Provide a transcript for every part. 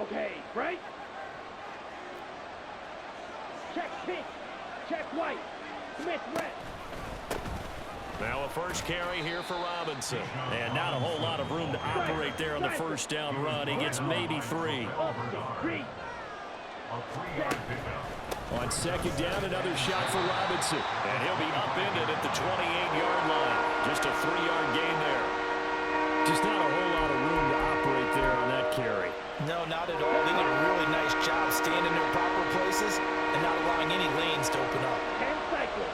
Okay, right? Check pink. Check white. Smith red. Now a first carry here for Robinson. And not a whole lot of room to operate there on the first down run. He gets maybe 3. On second down, another shot for Robinson. And he'll be upended at the 28-yard line. Just a 3-yard gain there. Just not a whole lot of room to operate there on that carry. No, not at all. They did a really nice job staying in their proper places and not allowing any lanes to open up. 10 cycles.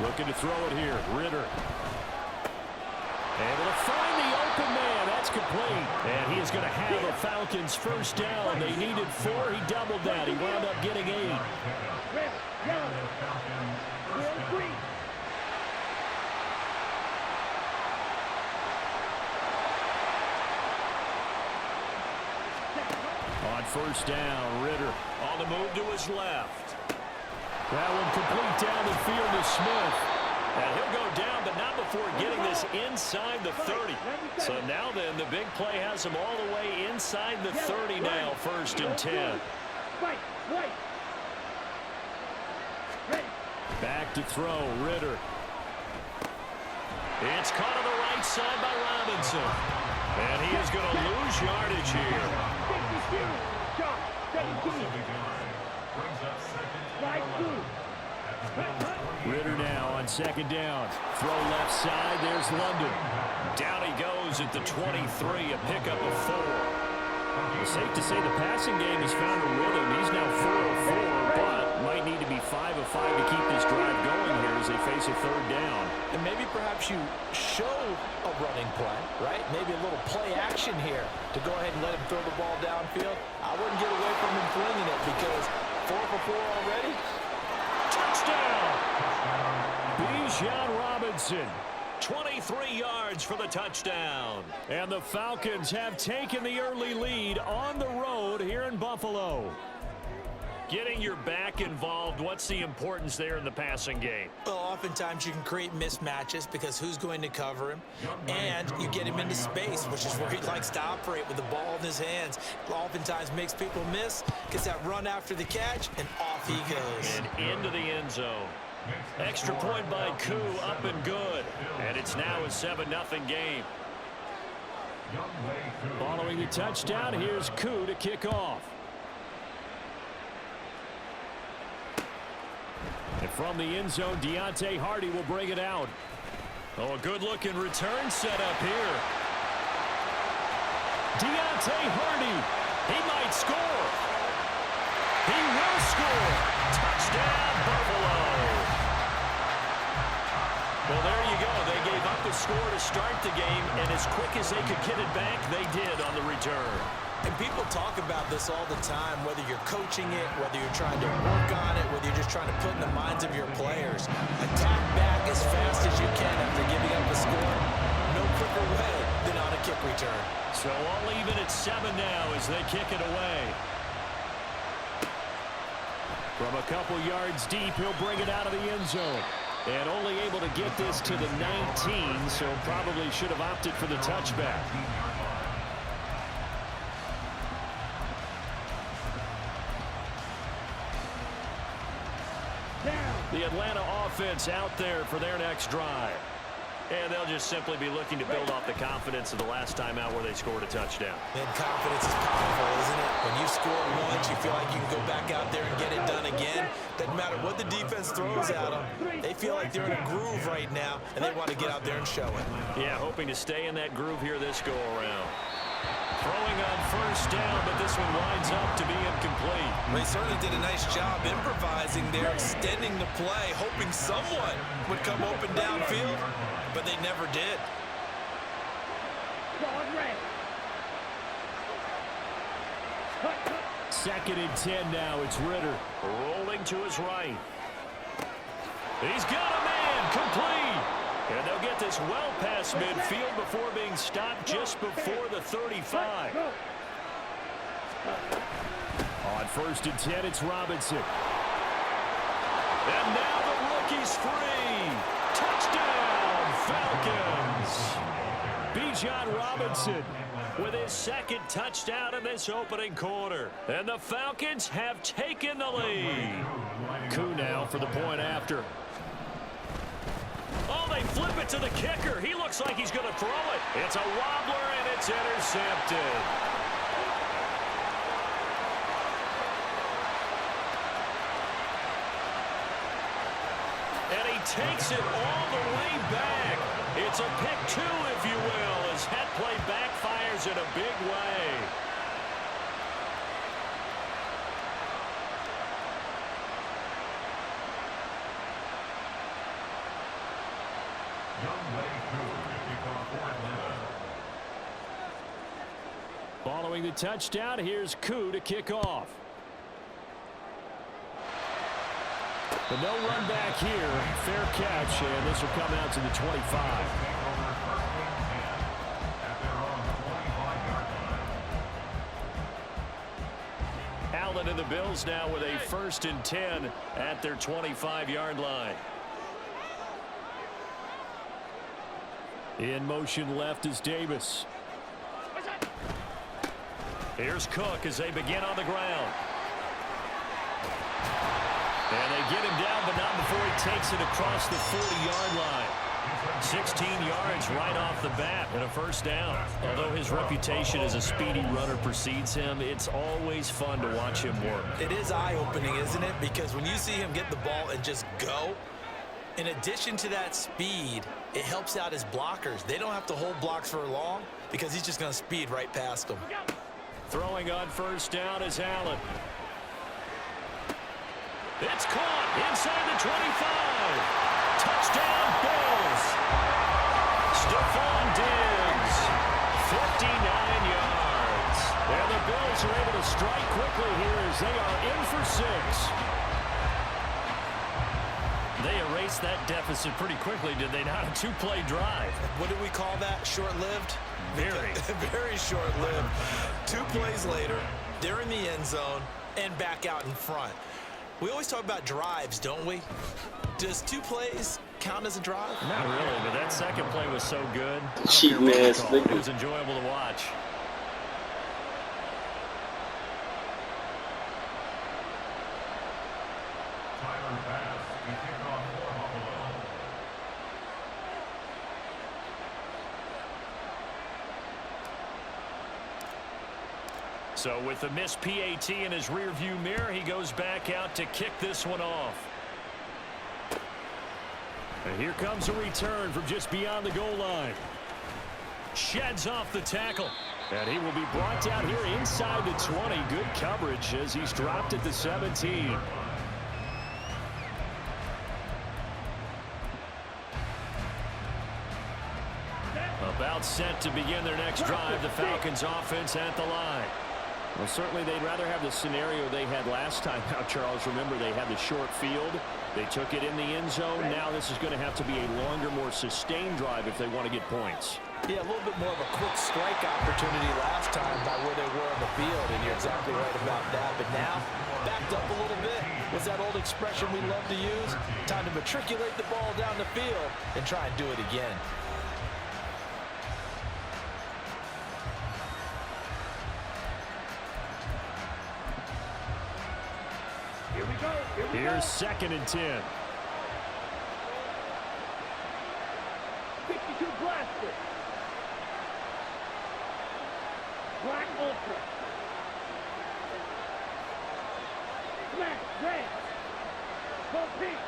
Looking to throw it here. Ritter. Able to find the open man. That's complete. And he is going to have a Falcons first down. They needed 4. He doubled that. He wound up getting 8. On first down, Ritter on the move to his left. That one complete down the field to Smith. And he'll go down, but not before getting this inside the 30. So now then, the big play has him all the way inside the 30 now, first and 10. Back to throw, Ritter. It's caught on the right side by Robinson. And he is going to lose yardage here. Ritter now on second down. Throw left side. There's London. Down he goes at the 23, a pickup of 4. It's safe to say the passing game has found a rhythm. He's now 4 of 4, but might need to be 5 of 5 to keep this drive going here as they face a third down. And maybe perhaps you show a running play, right? Maybe a little play action here to go ahead and let him throw the ball downfield. I wouldn't get away from him flinging it because 4 for 4 already. Touchdown! Bijan Robinson. 23 yards for the touchdown. And the Falcons have taken the early lead on the road here in Buffalo. Getting your back involved, what's the importance there in the passing game? Well, oftentimes you can create mismatches because who's going to cover him? And you get him into space, which is where he likes to operate with the ball in his hands. Oftentimes makes people miss, gets that run after the catch, and off he goes. And into the end zone. Extra point by Koo, up and good. And it's now a 7-0 game. Following the touchdown, here's Koo to kick off. And from the end zone, Deontay Hardy will bring it out. Oh, a good-looking return set up here. Deontay Hardy. He might score. He will score. Touchdown, Buffalo. Well, there you go. They gave up a score to start the game, and as quick as they could get it back, they did on the return. And people talk about this all the time, whether you're coaching it, whether you're trying to work on it, whether you're just trying to put in the minds of your players. Attack back as fast as you can after giving up a score. No quicker way than on a kick return. So all even at 7 now as they kick it away. From a couple yards deep, he'll bring it out of the end zone. And only able to get this to the 19, so probably should have opted for the touchback. The Atlanta offense out there for their next drive. And they'll just simply be looking to build off the confidence of the last time out where they scored a touchdown. And confidence is powerful, isn't it? When you score once, you feel like you can go back out there and get it done again. Doesn't matter what the defense throws at them. They feel like they're in a groove right now, and they want to get out there and show it. Yeah, hoping to stay in that groove here this go-around. Throwing on first down, but this one winds up to be incomplete. Well, he certainly did a nice job improvising there, extending the play, hoping someone would come open downfield, but they never did. Second and 10 now. It's Ritter rolling to his right. He's got a man complete. And they'll get this well past midfield before being stopped just before the 35. On first and 10, it's Robinson. And now the rookie's free. Touchdown! Bijan Robinson with his second touchdown in this opening quarter. And the Falcons have taken the lead. Koo now for the point after. Oh, they flip it to the kicker. He looks like he's going to throw it. It's a wobbler, and it's intercepted. And he takes it all the way back. It's a pick two, if you will, as that play backfires in a big way. Following the touchdown, here's Koo to kick off. But no run back here. Fair catch, and this will come out to the 25. Allen and the Bills now with a 1st and 10 at their 25-yard line. In motion left is Davis. Here's Cook as they begin on the ground. And they get him down, but not before he takes it across the 40-yard line. 16 yards right off the bat and a 1st down. Although his reputation as a speedy runner precedes him, it's always fun to watch him work. It is eye-opening, isn't it? Because when you see him get the ball and just go, in addition to that speed, it helps out his blockers. They don't have to hold blocks for long because he's just going to speed right past them. Throwing on 1st down is Allen. It's caught inside the 25. Touchdown, Bills. Stephon Diggs, 59 yards. And the Bills are able to strike quickly here as they are in for 6. They erased that deficit pretty quickly, did they not? A 2-play drive. What do we call that? Short-lived? Very. Very short-lived. 2 plays later, they're in the end zone and back out in front. We always talk about drives, don't we? Does 2 plays count as a drive? Not really, but that second play was so good. It was enjoyable to watch. So with the missed PAT in his rearview mirror, he goes back out to kick this one off. And here comes a return from just beyond the goal line. Sheds off the tackle. And he will be brought down here inside the 20. Good coverage as he's dropped at the 17. About set to begin their next drive. The Falcons offense at the line. Well, certainly they'd rather have the scenario they had last time. Now, Charles, remember they had the short field. They took it in the end zone. Now this is going to have to be a longer, more sustained drive if they want to get points. Yeah, a little bit more of a quick strike opportunity last time by where they were on the field, and you're exactly right about that. But now, backed up a little bit. What's that old expression we love to use? Time to matriculate the ball down the field and try and do it again. Here's 2nd and 10. 52 blaster. Black Ultra. Black Red. Go pink.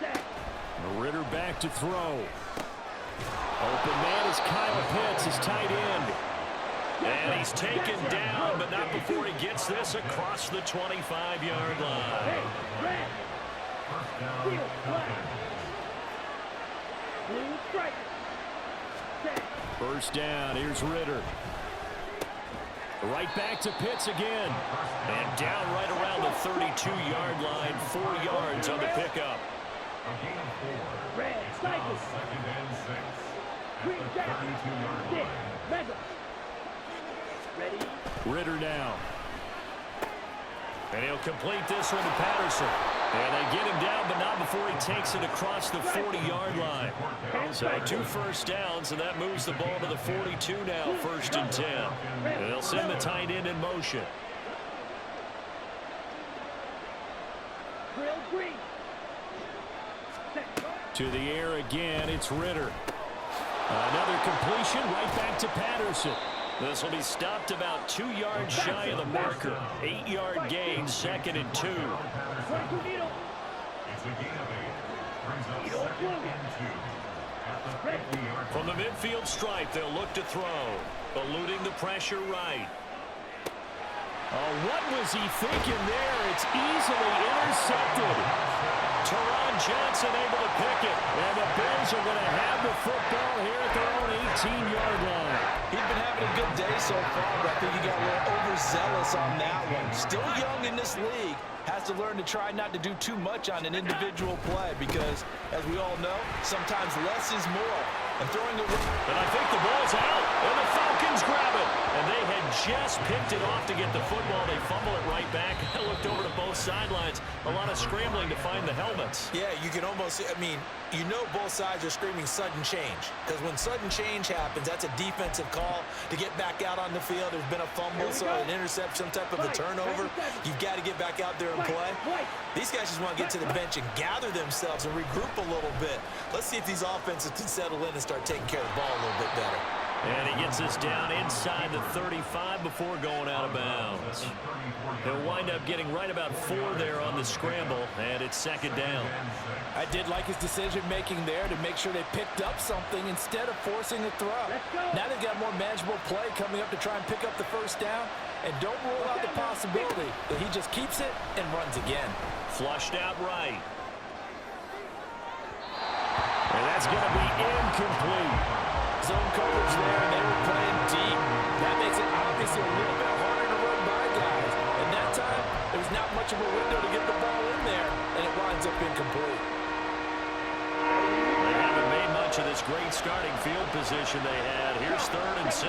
Set. Ritter back to throw. Open man is Kyle Pitts, his tight end. And he's taken down, but not before he gets this across the 25-yard line. Red. Blue, black. Blue stripe. Set. 1st down, here's Ritter. Right back to Pitts again. And down right around the 32-yard line, 4 yards on the pickup. Red, cycle. Green jack. Stick. Mega. Ready. Ritter now. And he'll complete this one to Patterson. And they get him down, but not down before he takes it across the 40-yard line. So 2 first downs, and that moves the ball to the 42 now, 1st and 10. And they'll send the tight end in motion. To the air again, it's Ritter. Another completion right back to Patterson. This will be stopped about 2 yards shy of the marker. 8-yard gain, 2nd and 2. From the midfield stripe, they'll look to throw. Eluding the pressure right. Oh, what was he thinking there? It's easily intercepted. Teron Johnson able to pick it. And the Bills are going to have the football here at their own 18-yard line. He's been having a good day so far, but I think he got a little overzealous on that one. Still young in this league. Has to learn to try not to do too much on an individual play because, as we all know, sometimes less is more. And throwing away. And I think the ball's out. And the Falcons grab it. And they had just picked it off to get the football. They fumble it right back. I looked over to both sidelines. A lot of scrambling to find the helmets. Yeah, you can almost, I mean, you know both sides are screaming sudden change. Because when sudden change happens, that's a defensive call to get back out on the field. There's been a fumble, so an interception, some type of a turnover. You've got to get back out there and play. These guys just want to get to the bench and gather themselves and regroup a little bit. Let's see if these offenses can settle in and start taking care of the ball a little bit better. And he gets us down inside the 35 before going out of bounds. He'll wind up getting right about 4 there on the scramble, and it's 2nd down. I did like his decision-making there to make sure they picked up something instead of forcing a throw. Now they've got more manageable play coming up to try and pick up the 1st down, and don't rule out the possibility that he just keeps it and runs again. Flushed out right. And that's going to be incomplete. Zone coverage there, and they were playing deep. That makes it obviously a little bit harder to run by guys. And that time, there was not much of a window to get the ball in there, and it winds up incomplete. They haven't made much of this great starting field position they had. Here's 3rd and 6.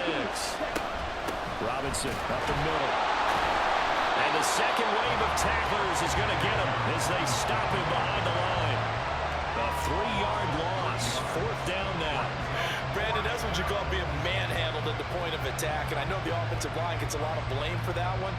Robinson up the middle. And the second wave of tacklers is going to get him as they stop him behind the line. A 3-yard loss. 4th down now. Brandon, that's what you call being manhandled at the point of attack. And I know the offensive line gets a lot of blame for that one.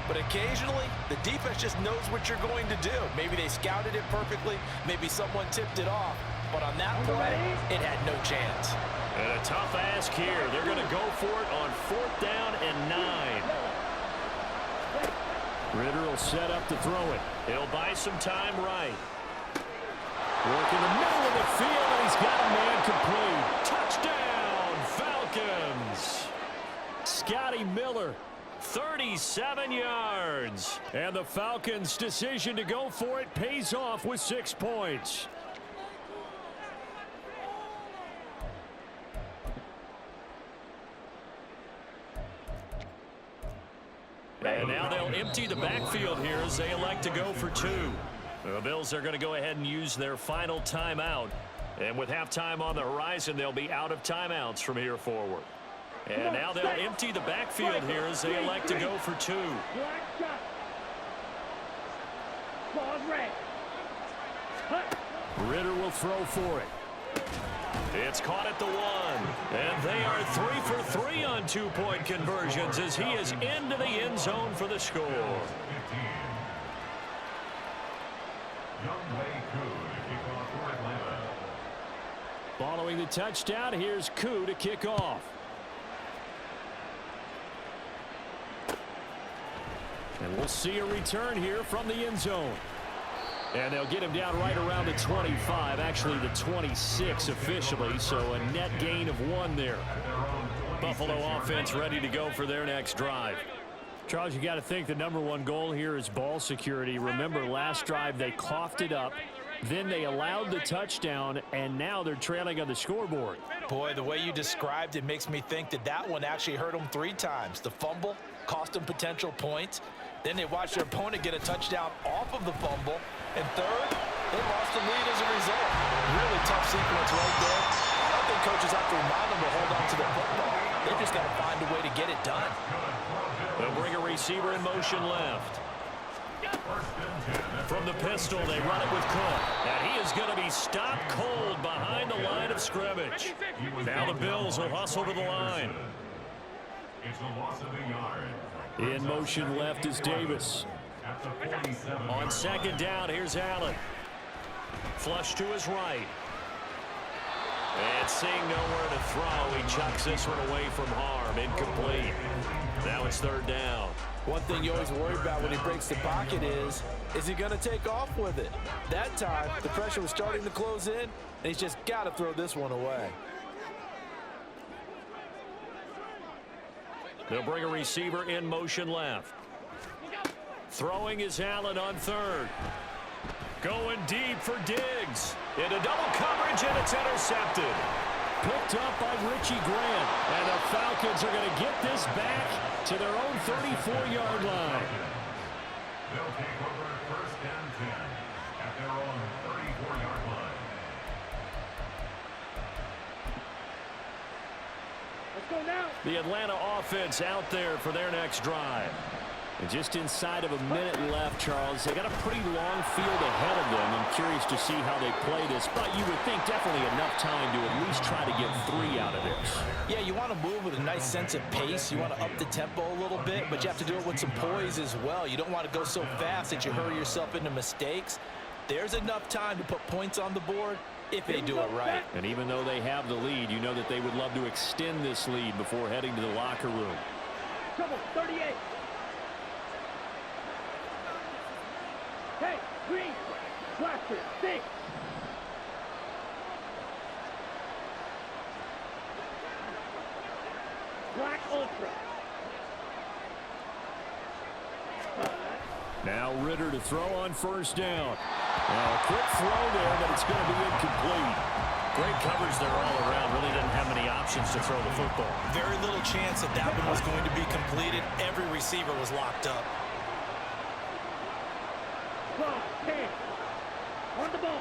But occasionally, the defense just knows what you're going to do. Maybe they scouted it perfectly. Maybe someone tipped it off. But on that play, it had no chance. And a tough ask here. They're going to go for it on 4th down and 9. Ritter will set up to throw it. He'll buy some time right. Work in the middle of the field, and he's got a man complete. Touchdown, Falcons. Scotty Miller, 37 yards. And the Falcons' decision to go for it pays off with 6 points. And now they'll empty the backfield here as they elect to go for 2. The Bills are going to go ahead and use their final timeout. And with halftime on the horizon, they'll be out of timeouts from here forward. And now they'll empty the backfield here as they elect to go for 2. Ritter will throw for it. It's caught at the 1. And they are 3 for 3 on 2-point conversions as he is into the end zone for the score. Following the touchdown, here's Koo to kick off. And we'll see a return here from the end zone. And they'll get him down right around the 25, actually the 26 officially, so a net gain of 1 there. Buffalo offense ready to go for their next drive. Charles, you got to think the #1 goal here is ball security. Remember, last drive they coughed it up. Then they allowed the touchdown, and now they're trailing on the scoreboard. Boy, the way you described it makes me think that that one actually hurt them 3 times. The fumble cost them potential points. Then they watched their opponent get a touchdown off of the fumble. And third, they lost the lead as a result. Really tough sequence right there. I don't think coaches have to remind them to hold on to the football. They just got to find a way to get it done. They'll bring a receiver in motion left. From the pistol, they run it with Cook. And he is going to be stopped cold behind the line of scrimmage. Now the Bills will hustle to the line. It's a loss of a yard. In motion left is Davis. On second down, here's Allen. Flush to his right. And seeing nowhere to throw, he chucks this one away from harm. Incomplete. Now it's third down. One thing you always worry about when he breaks the pocket is he going to take off with it? That time, the pressure was starting to close in, and he's just got to throw this one away. They'll bring a receiver in motion left. Throwing is Allen on third. Going deep for Diggs. Into double coverage, and it's intercepted. Picked up by Richie Grant. And the Falcons are going to get this back to their own 34-yard line. They'll take over first and 10 at their own 34-yard line. Let's go now. The Atlanta offense out there for their next drive. And just inside of a minute left, Charles. They got a pretty long field ahead of them. I'm curious to see how they play this, but you would think definitely enough time to at least try to get 3 out of this. Yeah, you want to move with a nice sense of pace. You want to up the tempo a little bit, but you have to do it with some poise as well. You don't want to go so fast that you hurry yourself into mistakes. There's enough time to put points on the board if they do it right. And even though they have the lead, you know that they would love to extend this lead before heading to the locker room. Trouble, 38. Hey, green. Blaster, 6. Black Ultra. Now Ritter to throw on first down. Now a quick throw there, but it's going to be incomplete. Great coverage there all around. Really didn't have many options to throw the football. Very little chance that that one was going to be completed. Every receiver was locked up. 10. On the ball.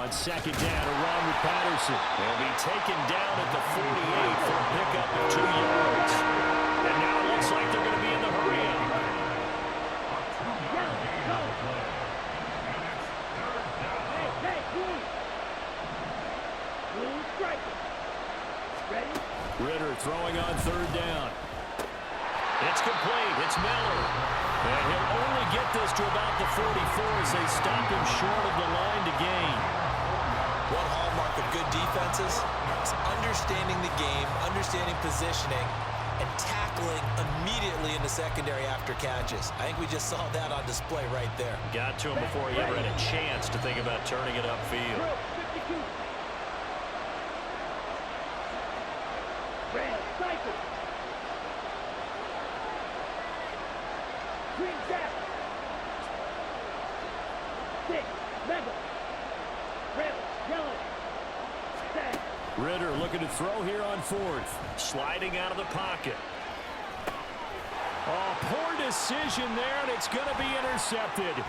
On second down, a run with Patterson. They'll be taken down at the 48 for a pickup of 2 yards. And now it looks like they're going to be in the hurry up. Hey, green. Green striker. Ready? Ritter throwing on third down. It's complete. It's Miller. And he'll only get this to about the 44 as they stop him short of the line to gain. One hallmark of good defenses is understanding the game, understanding positioning, and tackling immediately in the secondary after catches. I think we just saw that on display right there. Got to him before he ever had a chance to think about turning it upfield. 52. Red, cycle. Green jack. 6, mega. Red, yellow. 10. Ritter looking to throw here on fourth. Sliding out of the pocket. Oh, poor decision there, and it's going to be intercepted.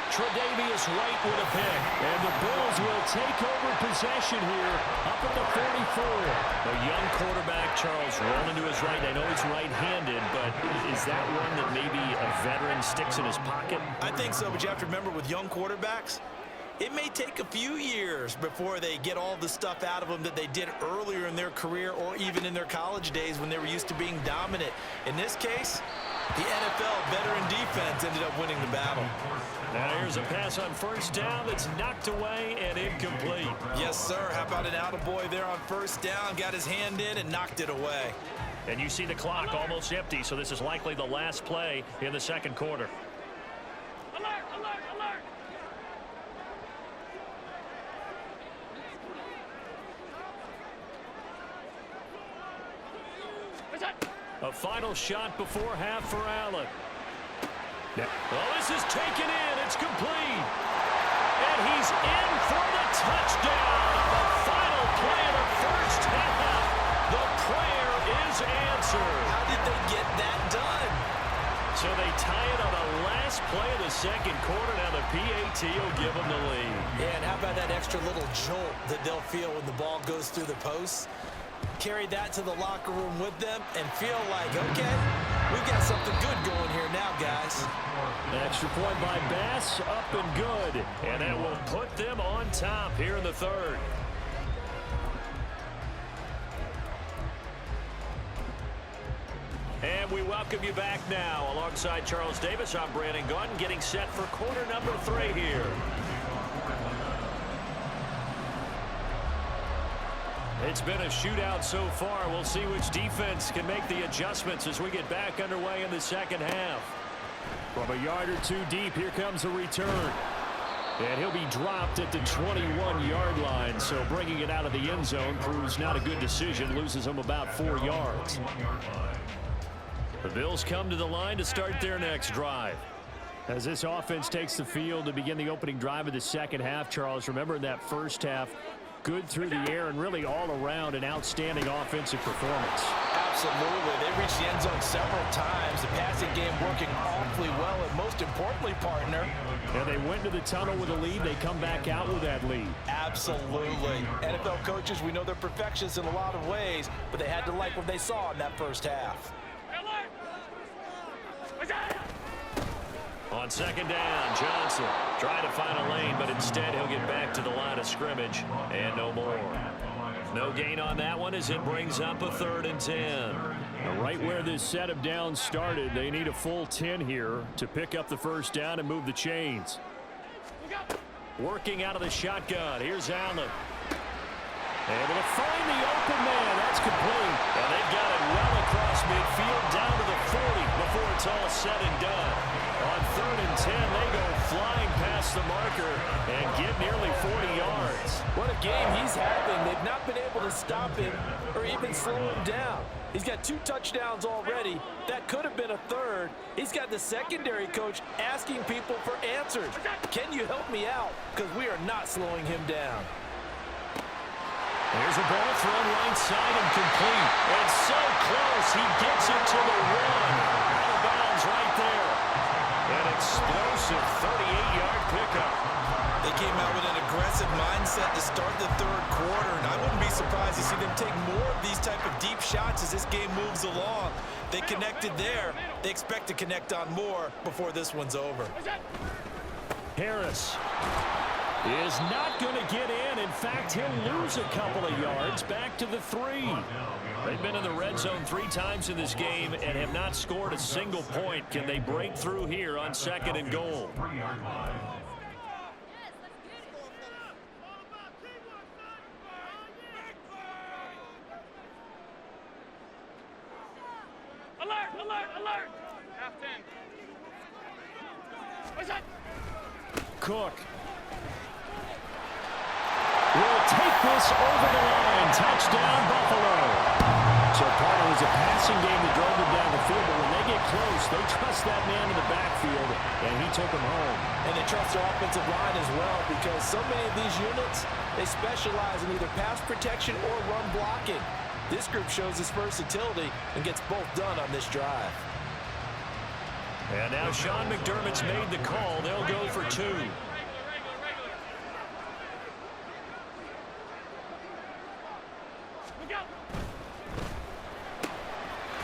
Tre'Davious White with a pick. And the Bills will take over possession here up at the 44. A young quarterback, Charles, rolling to his right. I know he's right-handed, but is that one that maybe a veteran sticks in his pocket? I think so, but you have to remember with young quarterbacks, it may take a few years before they get all the stuff out of them that they did earlier in their career or even in their college days when they were used to being dominant. In this case, the NFL veteran defense ended up winning the battle. Now here's a pass on first down that's knocked away and incomplete. Yes, sir. How about an attaboy there on first down? Got his hand in and knocked it away. And you see the clock almost empty, so this is likely the last play in the second quarter. Alert, alert, alert. A final shot before half for Allen. Well, this is taken in. It's complete. And he's in for the touchdown on the final play of the first half. The prayer is answered. How did they get that done? So they tie it on the last play of the second quarter. Now the PAT will give them the lead. Yeah, and how about that extra little jolt that they'll feel when the ball goes through the posts? Carry that to the locker room with them and feel like, okay, We've got something good going here now, guys. Extra point by Bass, up and good. And that will put them on top here in the third. And we welcome you back now. Alongside Charles Davis, I'm Brandon Gaudin, getting set for quarter number 3 here. It's been a shootout so far. We'll see which defense can make the adjustments as we get back underway in the second half. From a yard or 2 deep, here comes a return. And he'll be dropped at the 21-yard line, so bringing it out of the end zone proves not a good decision. Loses him about 4 yards. The Bills come to the line to start their next drive. As this offense takes the field to begin the opening drive of the second half, Charles, remember in that first half, good through the air and really all around an outstanding offensive performance. Absolutely. They reached the end zone several times. The passing game working awfully well, and most importantly, partner. And they went to the tunnel with a lead. They come back out with that lead. Absolutely. NFL coaches, we know they're perfectionists in a lot of ways, but they had to like what they saw in that first half. On second down, Johnson trying to find a lane, but instead he'll get back to the line of scrimmage and no more. No gain on that one as it brings up a 3rd and 10. Now, right where this set of downs started, they need a full 10 here to pick up the first down and move the chains. Working out of the shotgun. Here's Allen. Able to find the open man. That's complete. And they've got it well across midfield down to the 40 before it's all said and done. On 3rd and 10, they go flying past the marker and get nearly 40 yards. What a game he's having. They've not been able to stop him or even slow him down. He's got 2 touchdowns already. That could have been a 3rd. He's got the secondary coach asking people for answers. Can you help me out? Because we are not slowing him down. There's a ball thrown right side and complete. And so close, he gets it to the 1. Out of bounds right there. An explosive 38-yard pickup. They came out with an aggressive mindset to start the 3rd quarter, and I wouldn't be surprised to see them take more of these type of deep shots as this game moves along. They connected there. They expect to connect on more before this one's over. Harris is not going to get in. In fact, he'll lose a couple of yards back to the 3. They've been in the red zone 3 times in this game and have not scored a single point. Can they break through here on 2nd and goal? Alert, alert, alert. Half 10. What's that? Cook will take this over the line. Touchdown, Buffalo. So part of it was a passing game that drove them down the field, but when they get close, they trust that man in the backfield, and he took them home. And they trust their offensive line as well, because so many of these units, they specialize in either pass protection or run blocking. This group shows its versatility and gets both done on this drive. And now Sean McDermott's made the call. They'll go for 2.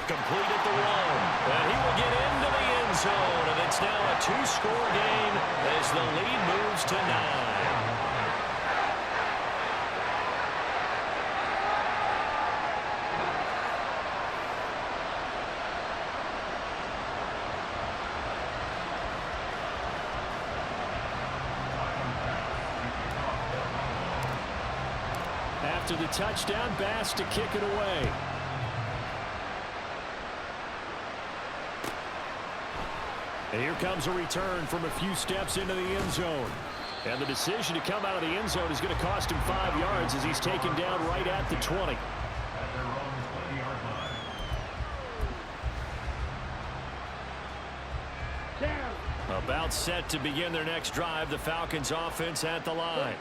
Complete at the 1. And he will get into the end zone. And it's now a 2-score game as the lead moves to 9. After the touchdown, Bass to kick it away. And here comes a return from a few steps into the end zone. And the decision to come out of the end zone is going to cost him 5 yards as he's taken down right at the 20. About set to begin their next drive. The Falcons offense at the line.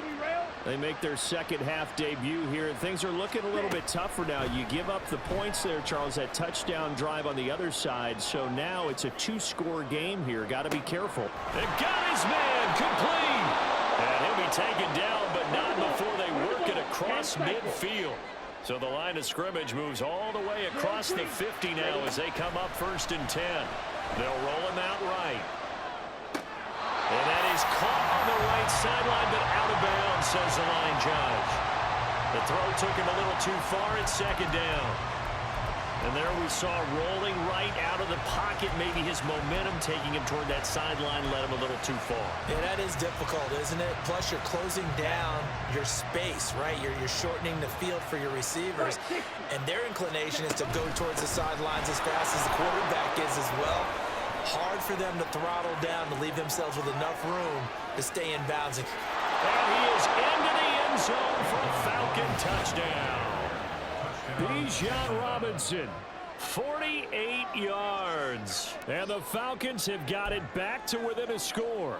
They make their second half debut here, and things are looking a little bit tougher now. You give up the points there, Charles, that touchdown drive on the other side. So now it's a 2-score game here. Got to be careful. They've got his man complete. And he'll be taken down, but not before they work it across midfield. So the line of scrimmage moves all the way across the 50 now as they come up 1st and 10. They'll roll him out right. And that is caught on the right sideline, but out of bounds, says the line judge. The throw took him a little too far at 2nd down. And there we saw rolling right out of the pocket. Maybe his momentum taking him toward that sideline led him a little too far. Yeah, that is difficult, isn't it? Plus, you're closing down your space, right? You're shortening the field for your receivers. And their inclination is to go towards the sidelines as fast as the quarterback is as well. Hard for them to throttle down to leave themselves with enough room to stay in bounds. And he is into the end zone for a Falcon touchdown. Bijan Robinson, 48 yards. And the Falcons have got it back to within a score.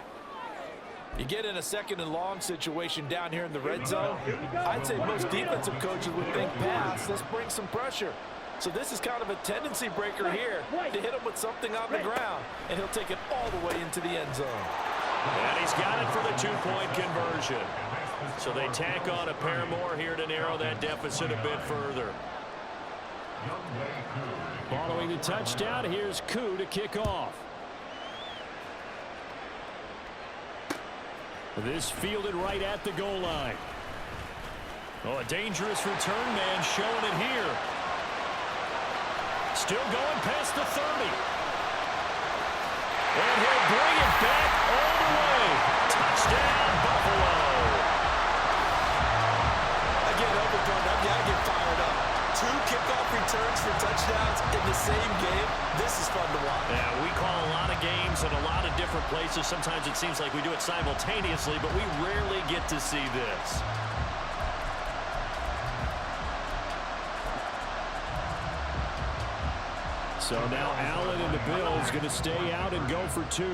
You get in a 2nd and long situation down here in the red zone. I'd say most defensive coaches would think pass. Let's bring some pressure. So this is kind of a tendency breaker here to hit him with something on the ground. And he'll take it all the way into the end zone. And he's got it for the 2-point conversion. So they tack on a pair more here to narrow that deficit a bit further. Following the touchdown, here's Koo to kick off. This fielded right at the goal line. Oh, a dangerous return man showing it here. Still going past the 30. And he'll bring it back all the way. Touchdown, Buffalo. You gotta get fired up. 2 kickoff returns for touchdowns in the same game. This is fun to watch. Yeah, we call a lot of games in a lot of different places. Sometimes it seems like we do it simultaneously, but we rarely get to see this. So now Allen and the Bills going to stay out and go for 2.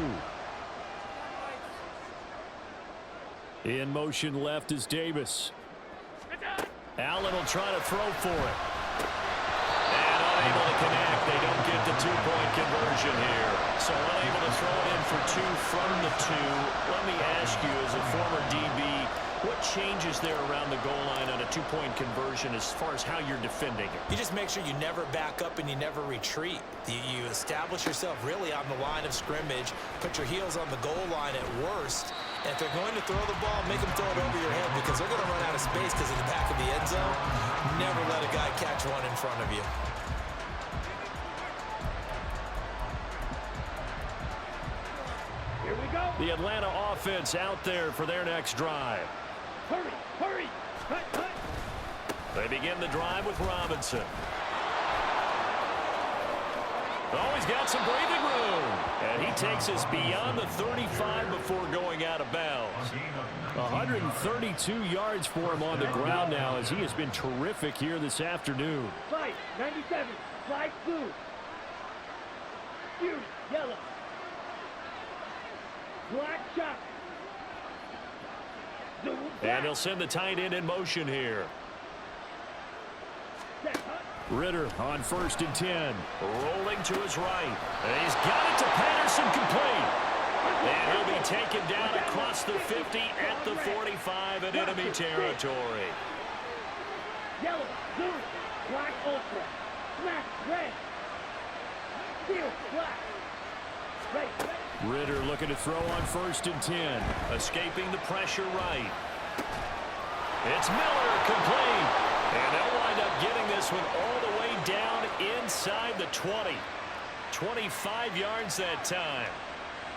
In motion left is Davis. Allen will try to throw for it. And unable to connect. They don't get the 2-point conversion here. So unable to throw it in for 2 from the 2. Let me ask you, as a former DB, what changes there around the goal line on a 2-point conversion as far as how you're defending it? You just make sure you never back up and you never retreat. You establish yourself really on the line of scrimmage, put your heels on the goal line at worst, and if they're going to throw the ball, make them throw it over your head because they're going to run out of space because of the back of the end zone. Never let a guy catch one in front of you. Here we go. The Atlanta offense out there for their next drive. Hurry, hurry. Cut, cut. They begin the drive with Robinson. Oh, he's got some breathing room. And he takes us beyond the 35 before going out of bounds. 132 yards for him on the ground now as he has been terrific here this afternoon. Slide, 97. Slide blue. Fury, yellow. Black shot. Zoom back. And he'll send the tight end in motion here. Set, huh? Ritter on 1st and 10. Rolling to his right. And he's got it to Patterson, complete. And he'll be taken down across the 50 at the 45 in enemy territory. Yellow, zoom, black ultra, smash, red, steel, black, red. Ritter looking to throw on 1st and 10. Escaping the pressure right. It's Miller, complete. And they'll wind up getting this one all the way down inside the 20. 25 yards that time.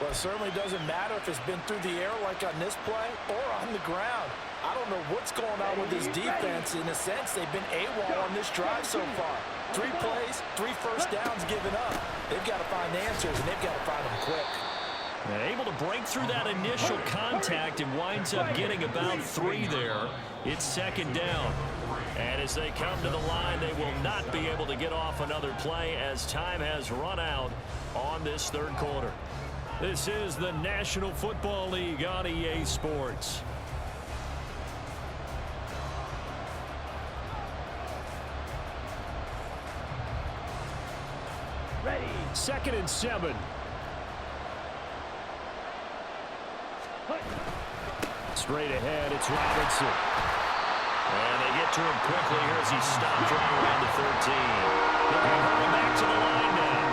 Well, it certainly doesn't matter if it's been through the air like on this play or on the ground. I don't know what's going on with this defense. In a sense, they've been AWOL on this drive so far. 3 plays, 3 first downs given up. They've got to find answers, and they've got to find them quick. Able to break through that initial contact and winds up getting about 3 there. It's 2nd down. And as they come to the line, they will not be able to get off another play as time has run out on this 3rd quarter. This is the National Football League on EA Sports. Ready. 2nd and 7. Straight ahead, it's Robinson. And they get to him quickly here as he's stopped right around the 13. They're going to hurry back to the line now.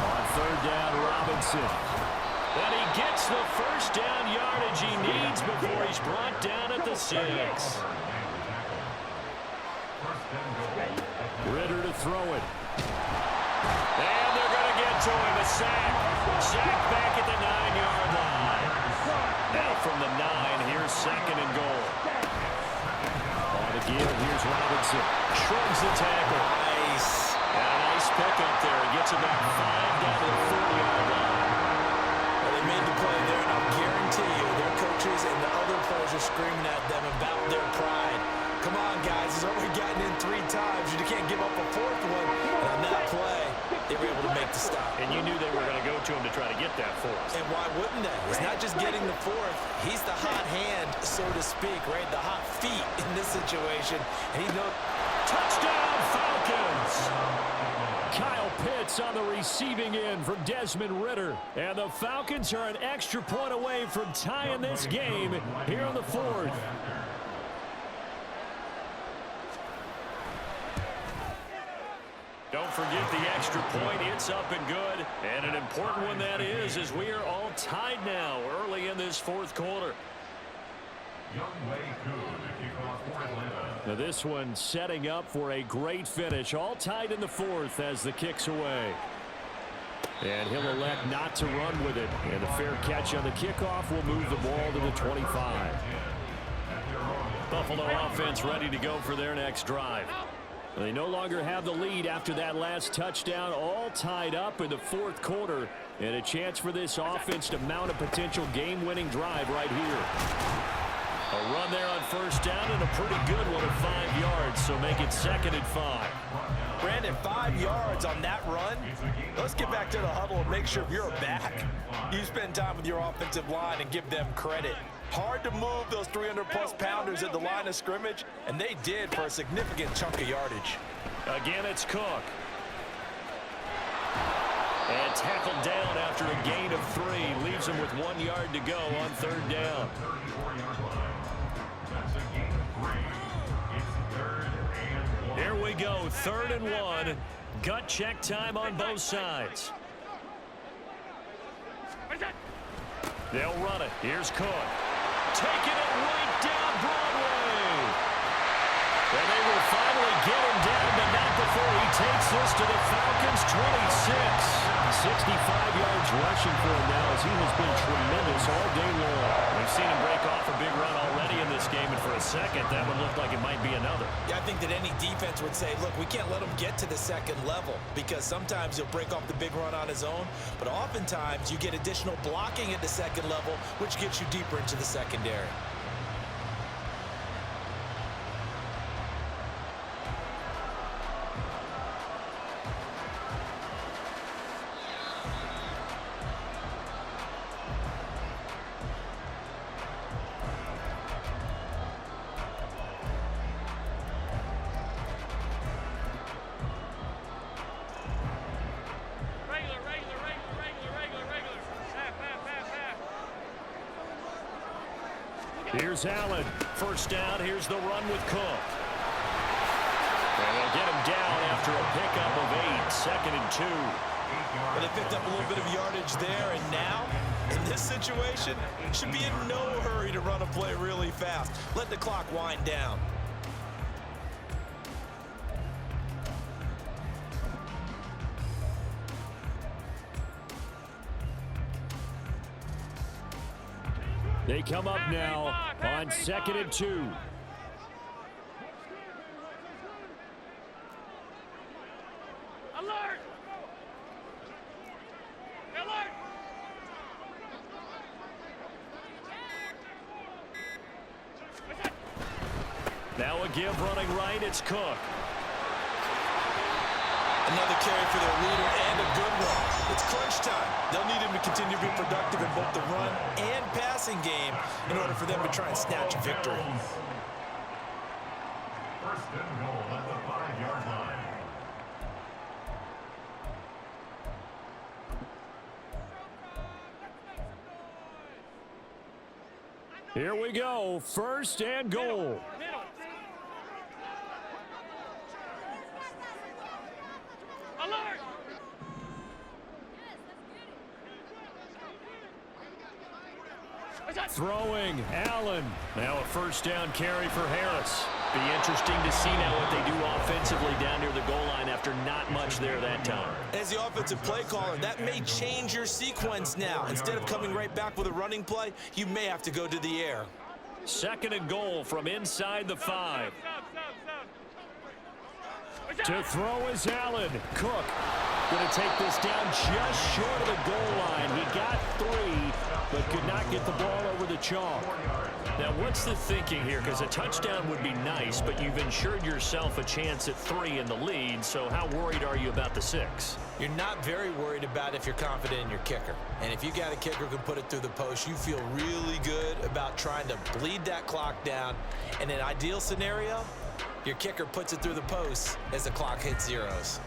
On third down, Robinson. And he gets the first down yardage he needs before he's brought down at the 6. Ritter to throw it. And they're going to get to him. A sack. Sack back at the 9-yard line. Now from the 9, here's second and goal. On the give, here's Robinson. Shrugs the tackle. Nice. And a nice pickup there. It gets about 5 down to the 40-yard line. Well, they made the play there, and I'll guarantee you their coaches and the other players are screaming at them about their pride. Come on, guys. He's already gotten in 3 times. You can't give up a 4th one. And on that play, they were able to make the stop. And you knew they were going to go to him to try to get that 4th. And why wouldn't they? It's not just getting the 4th. He's the hot hand, so to speak, right? The hot feet in this situation. And he knows. Touchdown, Falcons! Kyle Pitts on the receiving end from Desmond Ritter. And the Falcons are an extra point away from tying this game here on the 4th. Don't forget the extra point. It's up and good. And an important one that is, as we are all tied now early in this 4th quarter. Now this one setting up for a great finish. All tied in the 4th as the kick's away. And he'll elect not to run with it. And a fair catch on the kickoff will move the ball to the 25. Buffalo offense ready to go for their next drive. They no longer have the lead after that last touchdown, all tied up in the 4th quarter, and a chance for this offense to mount a potential game-winning drive right here. A run there on first down and a pretty good one at 5 yards, so make it 2nd and 5. Brandon, 5 yards on that run. Let's get back to the huddle and make sure you're back. You spend time with your offensive line and give them credit. Hard to move those 300-plus pounders at the line of scrimmage, and they did for a significant chunk of yardage. Again, it's Cook. And tackled down after a gain of 3. Leaves him with 1 yard to go on third down. Here we go, 3rd and 1. Gut check time on both sides. They'll run it. Here's Cook. Taking it right down Broadway. And they will finally get him down, but not before he takes this to the Falcons' 26. 65 yards rushing for him now as he has been tremendous all day long. We've seen him break off a big run already in this game, and for a second, that one looked like it might be another. Yeah, I think that any defense would say, look, we can't let him get to the 2nd level because sometimes he'll break off the big run on his own, but oftentimes you get additional blocking at the 2nd level, which gets you deeper into the secondary. Here's Allen. First down. Here's the run with Cook. And they'll get him down after a pickup of 8. 2nd and 2. But they picked up a little bit of yardage there, and now, in this situation, should be in no hurry to run a play really fast. Let the clock wind down. They come up now on 2nd and 2. Alert! Alert! Now a give running right. It's Cook. Another carry for their leader and a good one. It's crunch time. They'll need him to continue to be productive in both the run and passing game in order for them to try and snatch a victory. 1st and goal at the 5-yard line. Here we go. First and goal. Middle. Alert! Throwing, Allen. Now a first down carry for Harris. Be interesting to see now what they do offensively down near the goal line after not much there that time. As the offensive play caller, that may change your sequence now. Instead of coming right back with a running play, you may have to go to the air. Second and goal from inside the 5. To throw is Allen. Cook going to take this down just short of the goal line. He got 3, but could not get the ball over the chalk. Now, what's the thinking here? Because a touchdown would be nice, but you've ensured yourself a chance at 3 in the lead, so how worried are you about the 6? You're not very worried about if you're confident in your kicker. And if you got a kicker who can put it through the post, you feel really good about trying to bleed that clock down. In an ideal scenario, your kicker puts it through the post as the clock hits zeros.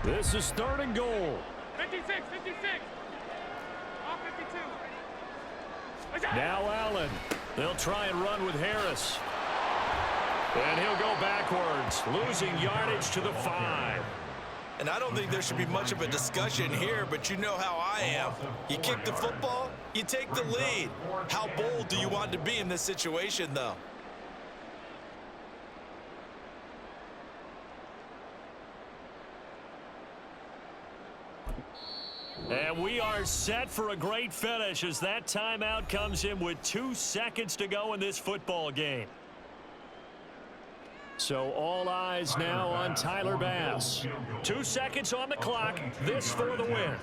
This is third and goal. 56. All 52. Now Allen. They'll try and run with Harris. And he'll go backwards, losing yardage to the 5. And I don't think there should be much of a discussion here, but you know how I am. You kick the football, you take the lead. How bold do you want to be in this situation, though? And we are set for a great finish as that timeout comes in with 2 seconds to go in this football game. So all eyes now on Tyler Bass. 2 seconds on the clock. This for the win.